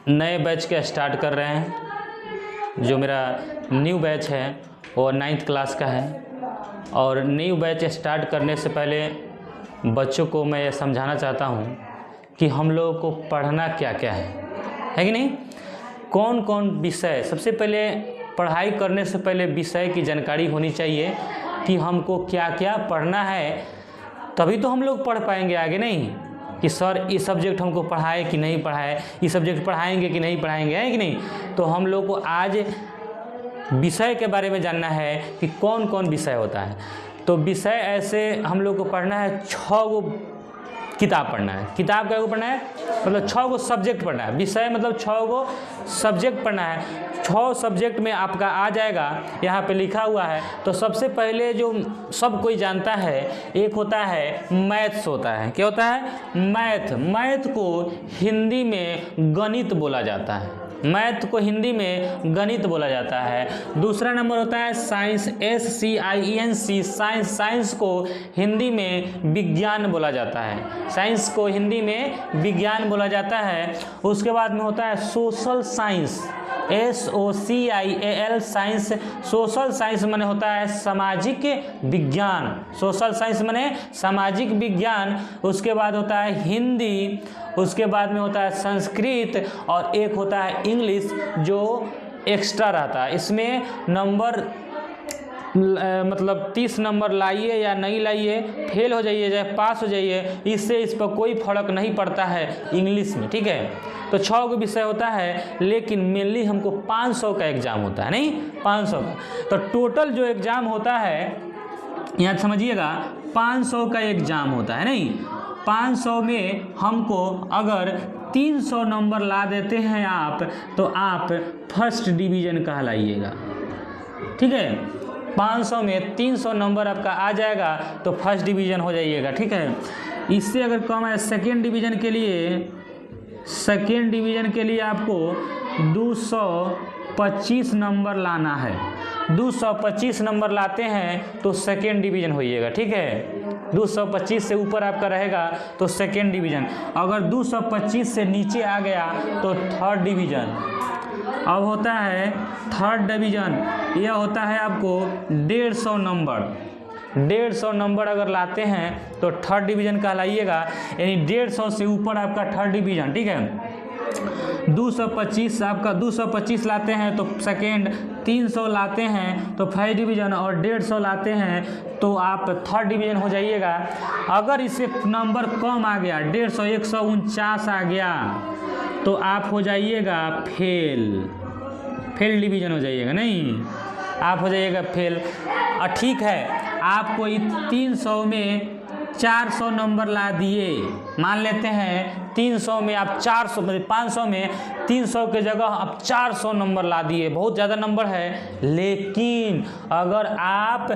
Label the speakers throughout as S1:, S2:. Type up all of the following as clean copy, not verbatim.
S1: नए बैच के स्टार्ट कर रहे हैं। जो मेरा न्यू बैच है वो 9th क्लास का है। और न्यू बैच स्टार्ट करने से पहले बच्चों को मैं ये समझाना चाहता हूँ कि हम लोगों को पढ़ना क्या क्या है कि नहीं, कौन कौन विषय। सबसे पहले पढ़ाई करने से पहले विषय की जानकारी होनी चाहिए कि हमको क्या क्या पढ़ना है, तभी तो हम लोग पढ़ पाएंगे आगे। नहीं कि सर ये सब्जेक्ट हमको पढ़ाए कि नहीं पढ़ाए, ये सब्जेक्ट पढ़ाएंगे कि नहीं पढ़ाएंगे, है कि नहीं। तो हम लोग को आज विषय के बारे में जानना है कि कौन कौन विषय होता है। तो विषय ऐसे हम लोग को पढ़ना है, 6 गो किताब पढ़ना है। किताब क्या पढ़ना है मतलब 6 गो सब्जेक्ट पढ़ना है। विषय मतलब 6 गो सब्जेक्ट पढ़ना है। 6 सब्जेक्ट में आपका आ जाएगा, यहाँ पे लिखा हुआ है। तो सबसे पहले जो सब कोई जानता है एक होता है मैथ्स होता है। क्या होता है? मैथ। मैथ को हिंदी में गणित बोला जाता है। मैथ को हिंदी में गणित बोला जाता है। दूसरा नंबर होता है साइंस, SCIENC, साइंस। साइंस को हिंदी में विज्ञान बोला जाता है। साइंस को हिंदी में विज्ञान बोला जाता है। उसके बाद में होता है social science, SOCIAL, science. Social science माने होता है सामाजिक विज्ञान। सोशल साइंस माने सामाजिक विज्ञान। उसके बाद होता है हिंदी। उसके बाद में होता है संस्कृत। और एक होता है इंग्लिश जो एक्स्ट्रा रहता है। इसमें नंबर मतलब 30 नंबर लाइए या नहीं लाइए, फेल हो जाइए चाहे पास हो जाइए, इससे इस पर कोई फर्क नहीं पड़ता है इंग्लिश में। ठीक है, तो 6 गो विषय होता है, लेकिन मेनली हमको 500 का एग्ज़ाम होता है। नहीं 500 का। तो टोटल जो एग्ज़ाम होता है यहाँ समझिएगा 500 का एग्ज़ाम होता है। नहीं 500 में हमको अगर 300 नंबर ला देते हैं आप, तो आप फर्स्ट डिवीज़न कहलाइएगा। ठीक है, 500 में 300 नंबर आपका आ जाएगा तो फर्स्ट डिवीज़न हो जाइएगा। ठीक है, इससे अगर कम है सेकेंड डिवीज़न के लिए आपको 225 नंबर लाना है। 225 नंबर लाते हैं तो सेकेंड डिवीज़न होइएगा। ठीक है, 225 से ऊपर आपका रहेगा तो सेकेंड डिवीज़न। अगर 225 से नीचे आ गया तो थर्ड डिवीज़न। अब होता है थर्ड डिवीज़न, यह होता है आपको 150 नंबर। 150 नंबर अगर लाते हैं तो थर्ड डिवीज़न कहलाइएगा, यानी 150 से ऊपर आपका थर्ड डिवीज़न। ठीक है, 225 लाते हैं तो सेकेंड, 300 लाते हैं तो फर्स्ट डिवीज़न, और 150 लाते हैं तो आप थर्ड डिवीज़न हो जाइएगा। अगर इससे नंबर कम आ गया, 150, 149 आ गया, तो आप हो जाइएगा फेल डिवीज़न हो जाइएगा। नहीं आप हो जाइएगा फेल। ठीक है, आपको 300 में 400 नंबर ला दिए, मान लेते हैं 300 में आप 400 मतलब 500 में 300 के जगह आप 400 नंबर ला दिए, बहुत ज़्यादा नंबर है। लेकिन अगर आप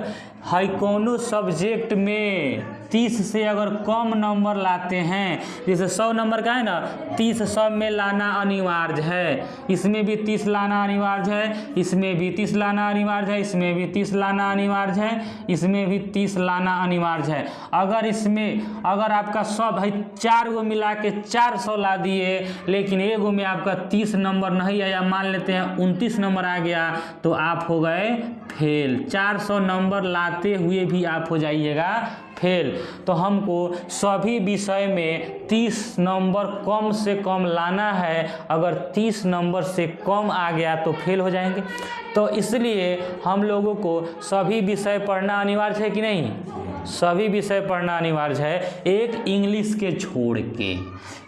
S1: कोनो सब्जेक्ट में 30 से अगर कम नंबर लाते हैं, जैसे 100 नंबर का है ना, 30 सब में लाना अनिवार्य है। इसमें भी 30 लाना अनिवार्य है, इसमें भी 30 लाना अनिवार्य है, इसमें भी 30 लाना अनिवार्य है, इसमें भी 30 लाना अनिवार्य है। अगर आपका सब है 4 गो मिला के 400 ला दिए, लेकिन एगो में आपका 30 नंबर नहीं आया, मान लेते हैं 29 नंबर आ गया, तो आप हो गए फेल। 400 नंबर लाते हुए भी आप हो जाइएगा फेल। तो हमको सभी विषय में 30 नंबर कम से कम लाना है। अगर 30 नंबर से कम आ गया तो फेल हो जाएंगे। तो इसलिए हम लोगों को सभी विषय पढ़ना अनिवार्य है कि नहीं? सभी विषय पढ़ना अनिवार्य है, एक इंग्लिश के छोड़ के।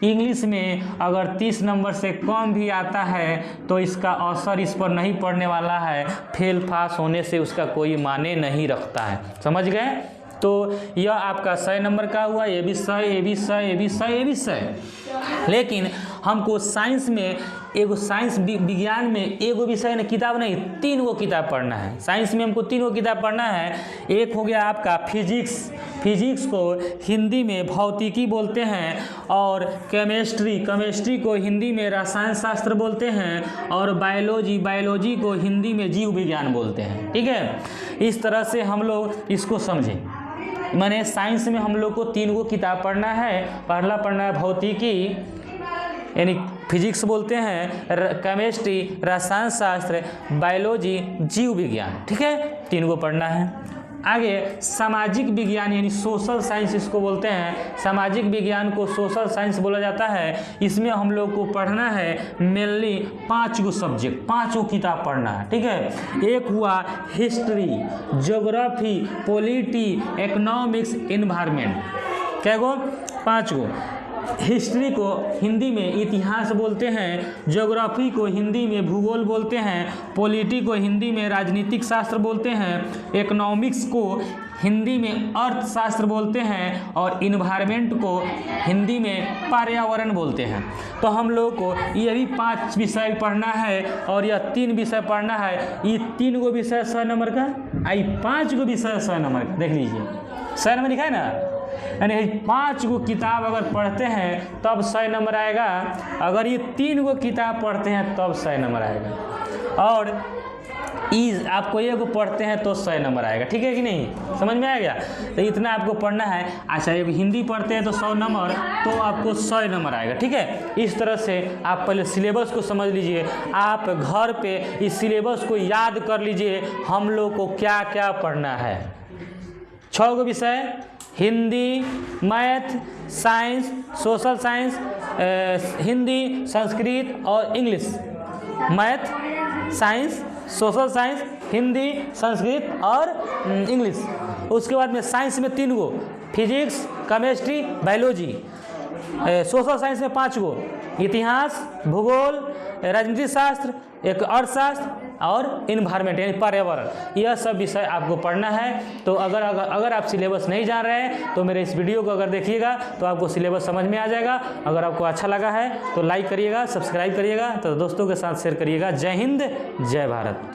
S1: इंग्लिश में अगर 30 नंबर से कम भी आता है तो इसका असर इस पर नहीं पड़ने वाला है, फेल पास होने से उसका कोई माने नहीं रखता है। समझ गए? तो यह आपका 100 नंबर का हुआ, ये भी 100। लेकिन हमको साइंस में साइंस विज्ञान में एगो विषय ने किताब नहीं, 3 गो किताब पढ़ना है। साइंस में हमको 3 गो किताब पढ़ना है। एक हो गया आपका फिजिक्स को हिंदी में भौतिकी बोलते हैं, और केमिस्ट्री को हिंदी में रसायन शास्त्र बोलते हैं, और बायोलॉजी को हिंदी में जीव विज्ञान बोलते हैं। ठीक है, इस तरह से हम लोग इसको समझें। माने साइंस में हम लोग को 3 गो किताब पढ़ना है। पढ़ना है भौतिकी यानी फिजिक्स बोलते हैं, केमिस्ट्री, रसायन शास्त्र, बायोलॉजी, जीव विज्ञान। ठीक है, 3 को पढ़ना है। आगे सामाजिक विज्ञान यानी सोशल साइंस इसको बोलते हैं। सामाजिक विज्ञान को सोशल साइंस बोला जाता है। इसमें हम लोग को पढ़ना है मेनली 5 गो सब्जेक्ट, 5 गो किताब पढ़ना है। ठीक है, एक हुआ history, geography, polity, economics, environment. क्या गो? 5 गो। हिस्ट्री को हिंदी में इतिहास बोलते हैं, ज्योग्राफी को हिंदी में भूगोल बोलते हैं, पॉलिटी को हिंदी में राजनीतिक शास्त्र बोलते हैं, इकोनॉमिक्स को हिंदी में अर्थशास्त्र बोलते हैं और इन्वायरमेंट को हिंदी में पर्यावरण बोलते हैं। तो हम लोग को ये भी 5 विषय पढ़ना है और यह 3 विषय पढ़ना है। ये 3 गो विषय 100 नंबर का, आई 5 गो विषय 100 नंबर का। देख लीजिए 100 नंबर लिखा है ना, यानी 5 गो किताब अगर पढ़ते हैं तब 100 नंबर आएगा। अगर ये 3 गो किताब पढ़ते हैं तब 100 नंबर आएगा। और आपको ये को पढ़ते हैं तो 100 नंबर आएगा। ठीक है कि नहीं, समझ में आ गया? तो इतना आपको पढ़ना है। अच्छा, एक हिंदी पढ़ते हैं तो 100 नंबर, तो आपको 100 नंबर आएगा। ठीक है, इस तरह से आप पहले सिलेबस को समझ लीजिए। आप घर पे इस सिलेबस को याद कर लीजिए, हम लोग को क्या क्या पढ़ना है। 6 गो विषय, Hindi, math, science, social science, Hindi, Sanskrit और English. Math, science, social science, Hindi, Sanskrit और इंग्लिश। उसके बाद में साइंस में 3 गो, physics, chemistry, biology. Social science में 5 गो, इतिहास, भूगोल, राजनीतिक शास्त्र, एक अर्थशास्त्र और इन्वायरमेंट यानी पर्यावरण। यह सब विषय आपको पढ़ना है। तो अगर आप सिलेबस नहीं जान रहे हैं तो मेरे इस वीडियो को अगर देखिएगा तो आपको सिलेबस समझ में आ जाएगा। अगर आपको अच्छा लगा है तो लाइक करिएगा, सब्सक्राइब करिएगा, तो दोस्तों के साथ शेयर करिएगा। जय हिंद, जय भारत।